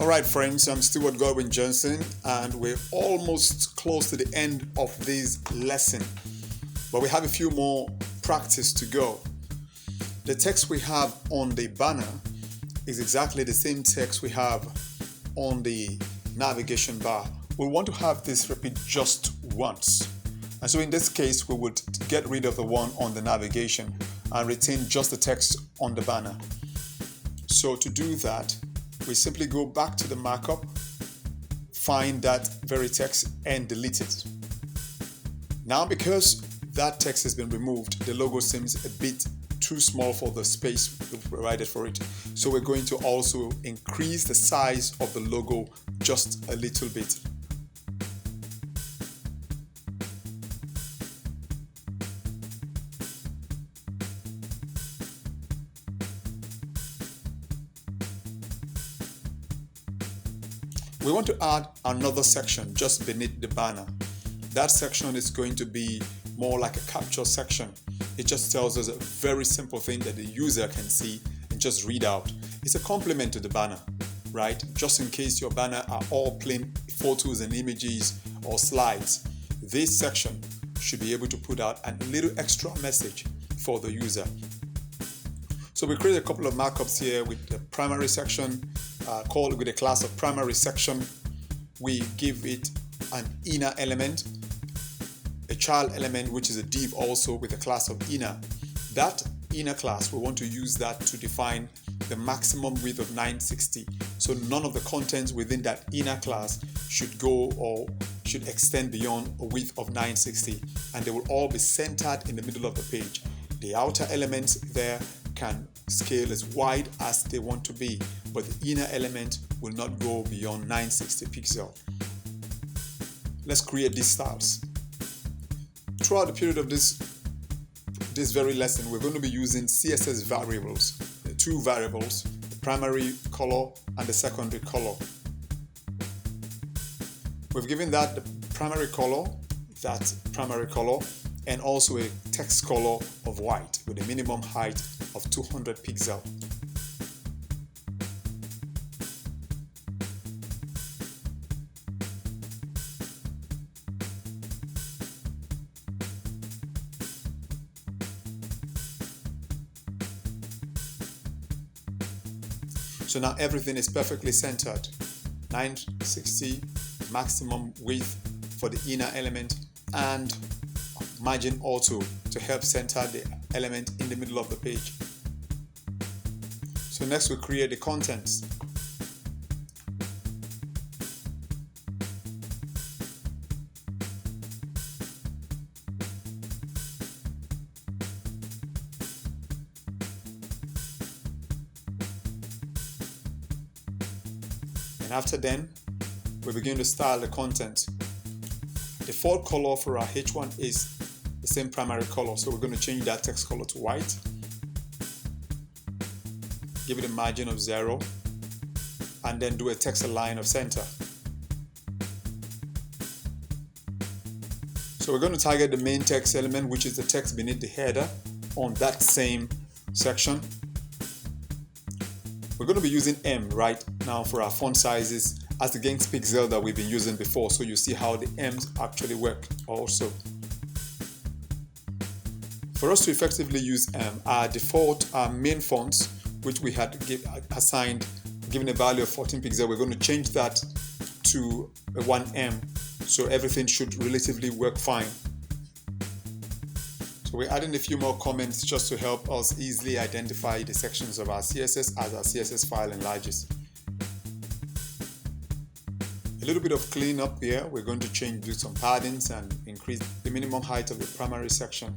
Alright friends, I'm Steward Godwin Jornsen and we're almost close to the end of this lesson, but we have a few more practice to go. The text we have on the banner is exactly the same text we have on the navigation bar. We want to have this repeat just once, and so in this case we would get rid of the one on the navigation and retain just the text on the banner. So to do that, we simply go back to the markup, find that very text and delete it. Now because that text has been removed, the logo seems a bit too small for the space we've provided for it. So we're going to also increase the size of the logo just a little bit. We want to add another section just beneath the banner. That section is going to be more like a capture section. It just tells us a very simple thing that the user can see and just read out. It's a complement to the banner, right? Just in case your banner are all plain photos and images or slides, this section should be able to put out a little extra message for the user. So we create a couple of markups here with the primary section called with a class of primary section. We give it an inner element, a child element which is a div also with a class of inner. That inner class, we want to use that to define the maximum width of 960. So none of the contents within that inner class should go or should extend beyond a width of 960, and they will all be centered in the middle of the page. The outer elements there can scale as wide as they want to be, but the inner element will not go beyond 960 pixels. Let's create these styles. Throughout the period of this very lesson, we're going to be using CSS variables, the two variables, the primary color and the secondary color. We've given that the primary color, and also a text color of white with a minimum height of 200 pixels. So now everything is perfectly centered. 960 maximum width for the inner element and margin auto to help center the element in the middle of the page. So next we create the contents. And after then, we begin to style the content. The default color for our H1 is the same primary color, so we're going to change that text color to white. Give it a margin of 0 and then do a text align of center. So we're going to target the main text element, which is the text beneath the header, on that same section. We're going to be using M right now for our font sizes as against pixel that we've been using before, so you see how the M's actually work also. For us to effectively use M, our default main fonts, which we had given a value of 14 pixels, we're going to change that to a 1M, so everything should relatively work fine. So we're adding a few more comments just to help us easily identify the sections of our CSS as our CSS file enlarges. A little bit of cleanup here. We're going to do some paddings and increase the minimum height of the primary section.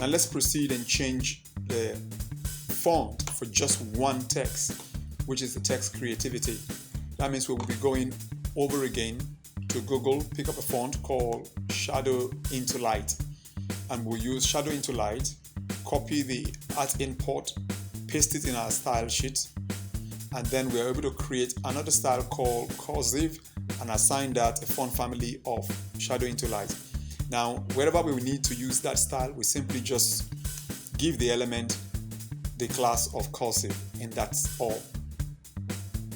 And let's proceed and change the font for just one text, which is the text creativity. That means we will be going over again to Google, pick up a font called Shadow into Light, and we'll use Shadow into Light, copy the art import, paste it in our style sheet, and then we're able to create another style called cursive and assign that a font family of Shadow into Light. Now, wherever we need to use that style, we simply just give the element the class of cursive, and that's all.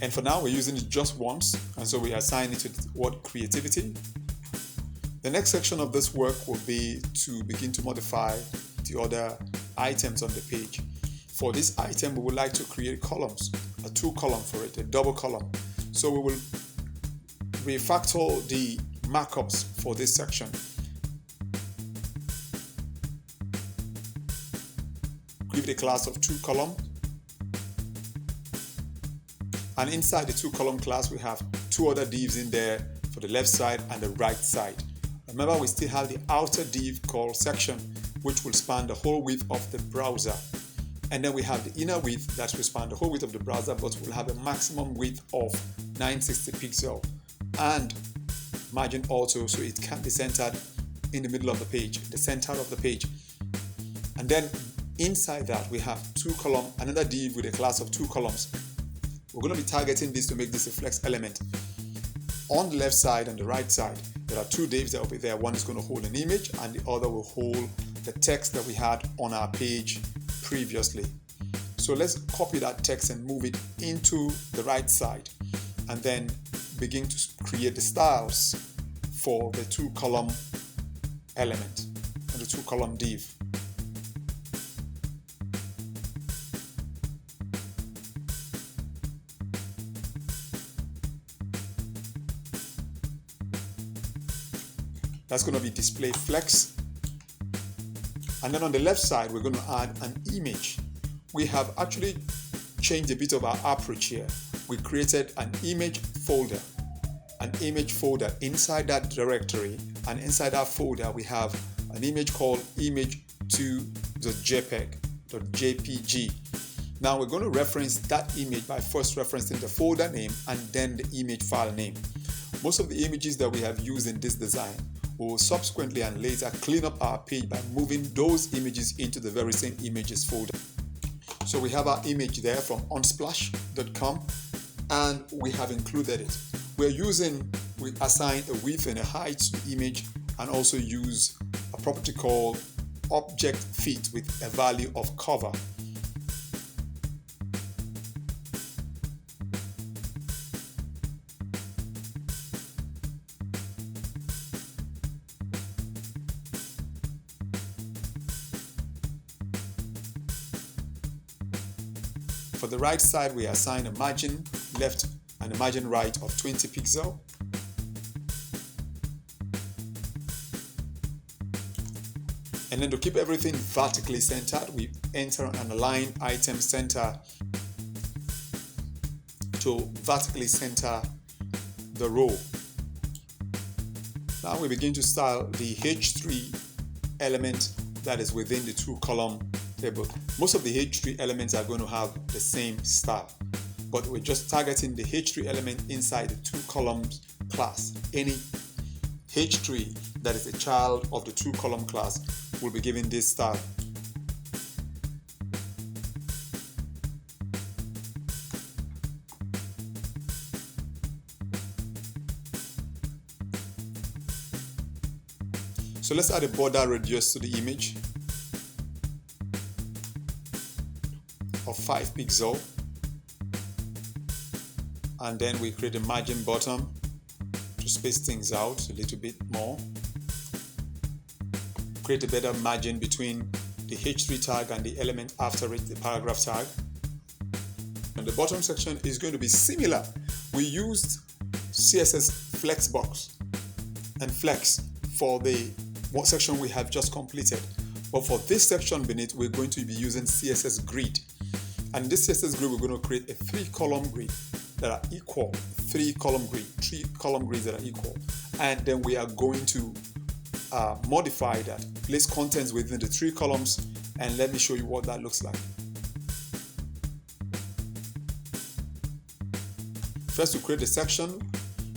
And for now, we're using it just once, and so we assign it to the word creativity. The next section of this work will be to begin to modify the other items on the page. For this item, we would like to create columns, a 2-column for it, a double column. So we will refactor the markups for this section. Give it a class of 2-column. And inside the 2-column class, we have 2 other divs in there for the left side and the right side. Remember, we still have the outer div called section, which will span the whole width of the browser. And then we have the inner width that will span the whole width of the browser, but will have a maximum width of 960 pixels and margin auto, so it can be centered in the middle of the page, the center of the page. And then inside that, we have 2-column, another div with a class of 2 columns. We're going to be targeting this to make this a flex element. On the left side and the right side, there are 2 divs that will be there. One is going to hold an image and the other will hold the text that we had on our page previously. So let's copy that text and move it into the right side, and then begin to create the styles for the 2-column element and the 2-column div. That's going to be display flex. And then on the left side, we're going to add an image. We have actually changed a bit of our approach here. We created an image folder. Inside that directory, and inside that folder, we have an image called image2.jpg. Now we're going to reference that image by first referencing the folder name and then the image file name. Most of the images that we have used in this design, we will subsequently and later clean up our page by moving those images into the very same images folder. So we have our image there from unsplash.com, and we have included it. We assign a width and a height to the image, and also use a property called object fit with a value of cover. For the right side, we assign a margin left and a margin right of 20 pixels. And then to keep everything vertically centered, we enter an align item center to vertically center the row. Now we begin to style the H3 element that is within the 2-column table. Most of the H3 elements are going to have the same style, but we're just targeting the H3 element inside the 2-columns class. Any H3 that is a child of the 2-column class will be given this style. So let's add a border radius to the image of 5 pixels, and then we create a margin bottom to space things out a little bit more. Create a better margin between the H3 tag and the element after it, the paragraph tag. And the bottom section is going to be similar. We used CSS Flexbox and Flex for the section we have just completed. But for this section beneath, we're going to be using CSS Grid. And this CSS Grid, we're going to create a 3-column grid that are equal. 3-column grid, 3-column grids that are equal. And then we are going to modify that, place contents within the 3 columns, and let me show you what that looks like. First, we create a section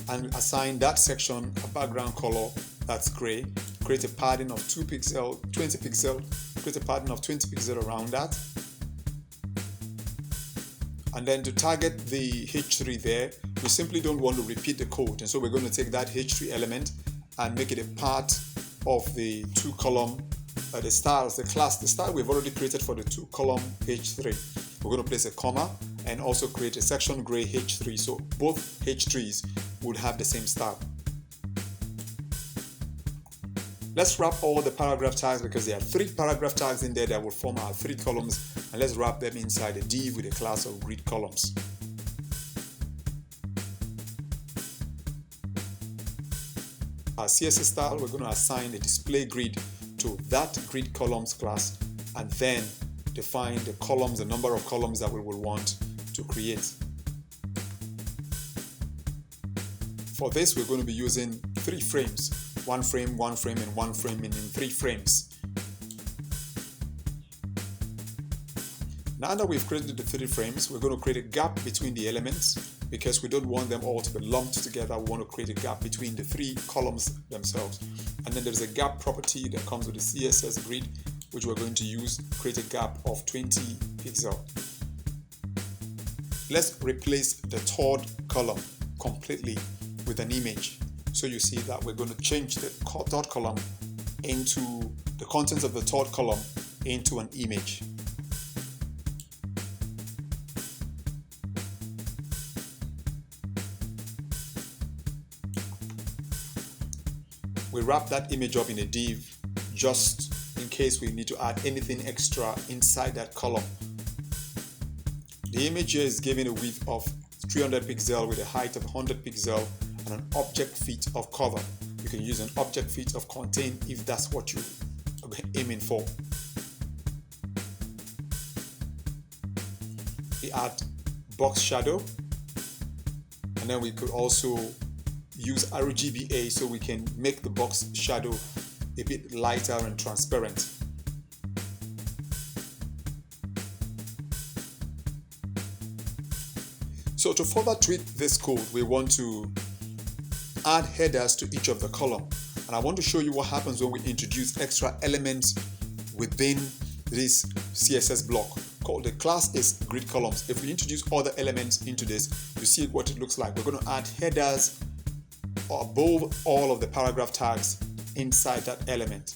and assign that section a background color that's gray. Create a padding of 20 pixels, create a padding of 20 pixels around that. And then to target the H3 there, we simply don't want to repeat the code. And so we're going to take that H3 element and make it a part of the 2-column the styles, the class, the style we've already created for the 2-column H3. We're going to place a comma and also create a section gray H3, so both H3s would have the same style. Let's wrap all the paragraph tags because there are 3 paragraph tags in there that will form our 3 columns, and let's wrap them inside a div with a class of grid columns. Our CSS style, we're going to assign a display grid to that grid columns class and then define the columns, the number of columns that we will want to create. For this, we're going to be using 3 frames. 1 frame, 1 frame, and 1 frame, meaning 3 frames. Now that we've created the 3 frames, we're going to create a gap between the elements because we don't want them all to be lumped together. We want to create a gap between the 3 columns themselves. And then there's a gap property that comes with the CSS Grid, which we're going to use, create a gap of 20 pixels. Let's replace the 3rd column completely with an image. So you see that we're going to change the 3rd column into the contents of the 3rd column into an image. We wrap that image up in a div just in case we need to add anything extra inside that column. The image here is given a width of 300 pixels with a height of 100 pixels and an object feet of cover. You can use an object feet of contain if that's what you're aiming for. We add box shadow, and then we could also use RGBA so we can make the box shadow a bit lighter and transparent. So to further tweak this code, we want to add headers to each of the column, and I want to show you what happens when we introduce extra elements within this CSS block. Called the class is grid columns. If we introduce other elements into this, you see what it looks like. We're going to add headers above all of the paragraph tags inside that element.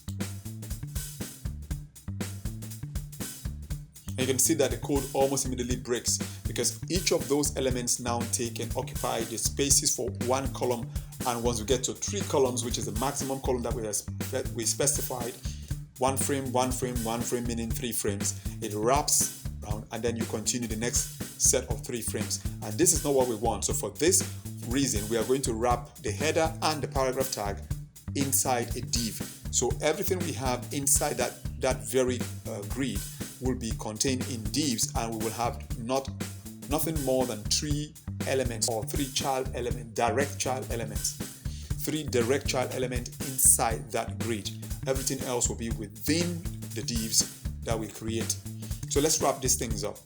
And you can see that the code almost immediately breaks because each of those elements now take and occupy the spaces for 1 column, and once we get to 3 columns, which is the maximum column that we specified, 1 frame, 1 frame, 1 frame, meaning 3 frames, it wraps around and then you continue the next set of 3 frames. And this is not what we want. So for this reason, we are going to wrap the header and the paragraph tag inside a div. So everything we have inside that very grid will be contained in divs, and we will have nothing more than 3 elements or 3 child element, direct child elements. 3 direct child elements inside that grid. Everything else will be within the divs that we create. So let's wrap these things up.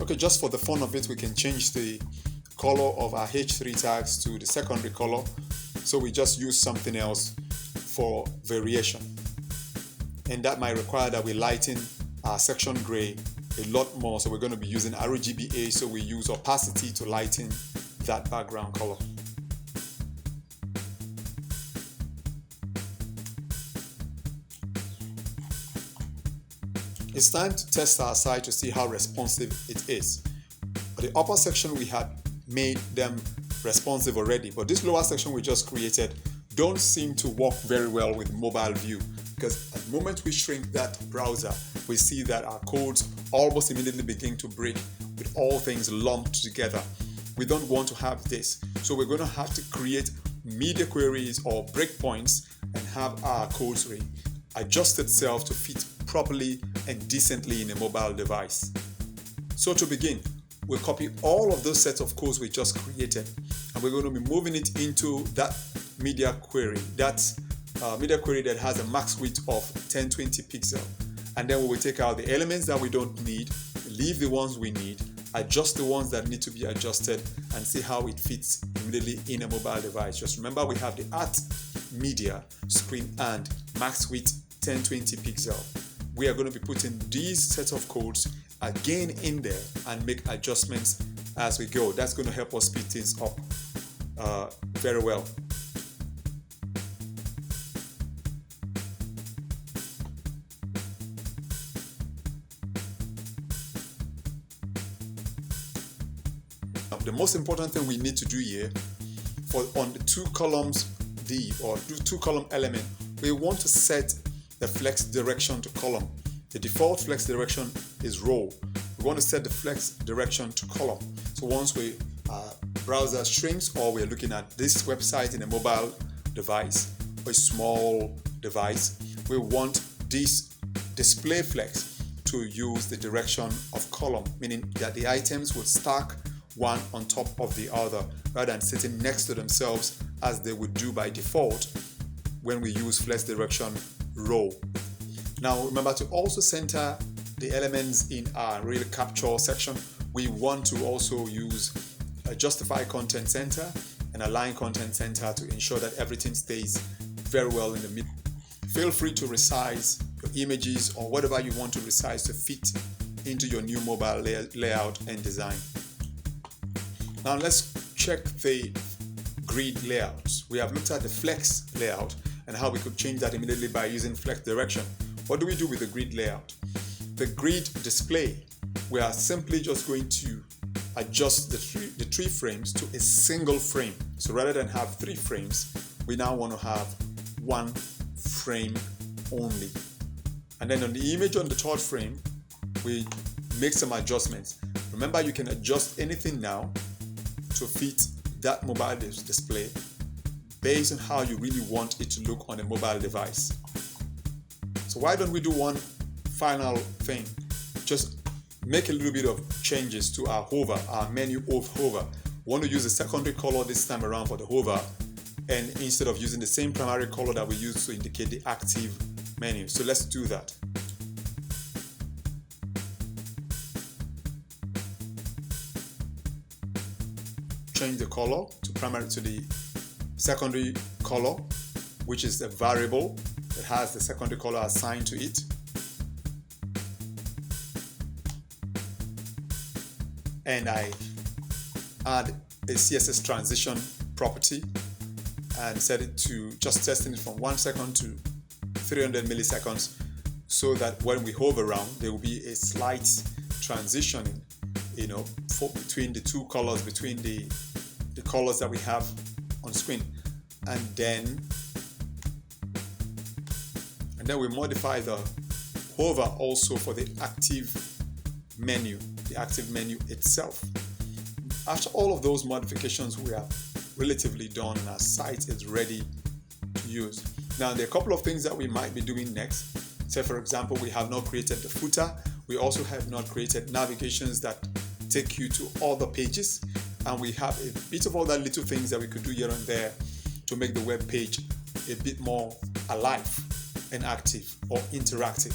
Okay, just for the fun of it, we can change the color of our H3 tags to the secondary color. So we just use something else for variation. And that might require that we lighten our section gray a lot more. So we're going to be using RGBA, so we use opacity to lighten that background color. It's time to test our site to see how responsive it is. For the upper section, we had made them responsive already, but this lower section we just created don't seem to work very well with mobile view, because at the moment we shrink that browser, we see that our codes almost immediately begin to break with all things lumped together. We don't want to have this, so we're going to have to create media queries or breakpoints and have our codes adjust itself to fit properly and decently in a mobile device. So to begin, we'll copy all of those sets of codes we just created, and we're going to be moving it into that media query. That's media query that has a max width of 1020 pixels. And then we will take out the elements that we don't need, leave the ones we need, adjust the ones that need to be adjusted, and see how it fits immediately in a mobile device. Just remember, we have the art media screen and max width 1020 pixels. We are going to be putting these sets of codes again in there and make adjustments as we go. That's going to help us speed things up very well. Now, the most important thing we need to do here on the two columns D or two column element, we want to set the flex direction to column. The default flex direction is row. We want to set the flex direction to column. So once we browser shrinks or we're looking at this website in a mobile device or a small device, we want this display flex to use the direction of column, meaning that the items would stack one on top of the other rather than sitting next to themselves as they would do by default when we use flex direction row. Now remember to also center the elements in our real capture section. We want to also use a justify content center and align content center to ensure that everything stays very well in the middle. Feel free to resize your images or whatever you want to resize to fit into your new mobile layout and design. Now let's check the grid layouts. We have looked at the flex layout and how we could change that immediately by using flex direction. What do we do with the grid layout? The grid display, we are simply just going to adjust the three frames to a single frame. So rather than have 3 frames, we now want to have 1 frame only. And then on the image on the 3rd frame, we make some adjustments. Remember, you can adjust anything now to fit that mobile display based on how you really want it to look on a mobile device. So why don't we do one final thing? Just make a little bit of changes to our hover, our menu of hover. We want to use a secondary color this time around for the hover, and instead of using the same primary color that we use to indicate the active menu. So let's do that. Change the color to the secondary color, which is a variable that has the secondary color assigned to it. And I add a CSS transition property and set it to just testing it from 1 second to 300 milliseconds, so that when we hover around, there will be a slight transitioning, between the two colors, between the colors that we have on screen. And then we modify the hover also for the active menu itself. After all of those modifications, we are relatively done and our site is ready to use. Now there are a couple of things that we might be doing next. Say for example, we have not created the footer. We also have not created navigations that take you to other pages, and we have a bit of all that little things that we could do here and there to make the web page a bit more alive and active or interactive.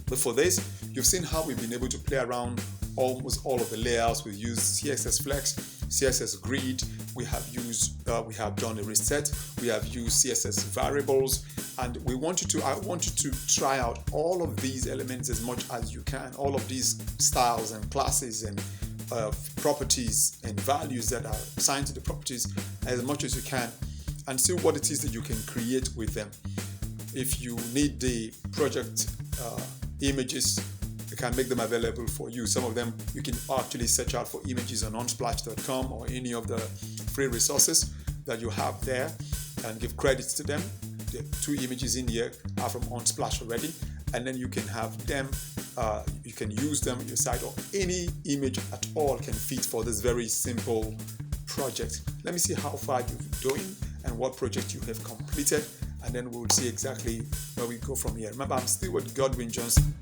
But for this, you've seen how we've been able to play around almost all of the layouts. We've used CSS Flex, CSS Grid, we have done a reset, we have used CSS Variables, and I want you to try out all of these elements as much as you can, all of these styles and classes and properties and values that are assigned to the properties as much as you can, and see what it is that you can create with them. If you need the project images, we can make them available for you. Some of them you can actually search out for images on unsplash.com or any of the free resources that you have there and give credits to them. The 2 images in here are from Unsplash already, and then you can have them, you can use them on your site, or any image at all can fit for this very simple project. Let me see how far you've doing and what project you have completed, and then we'll see exactly where we go from here. Remember, I'm Steward Godwin Jornsen.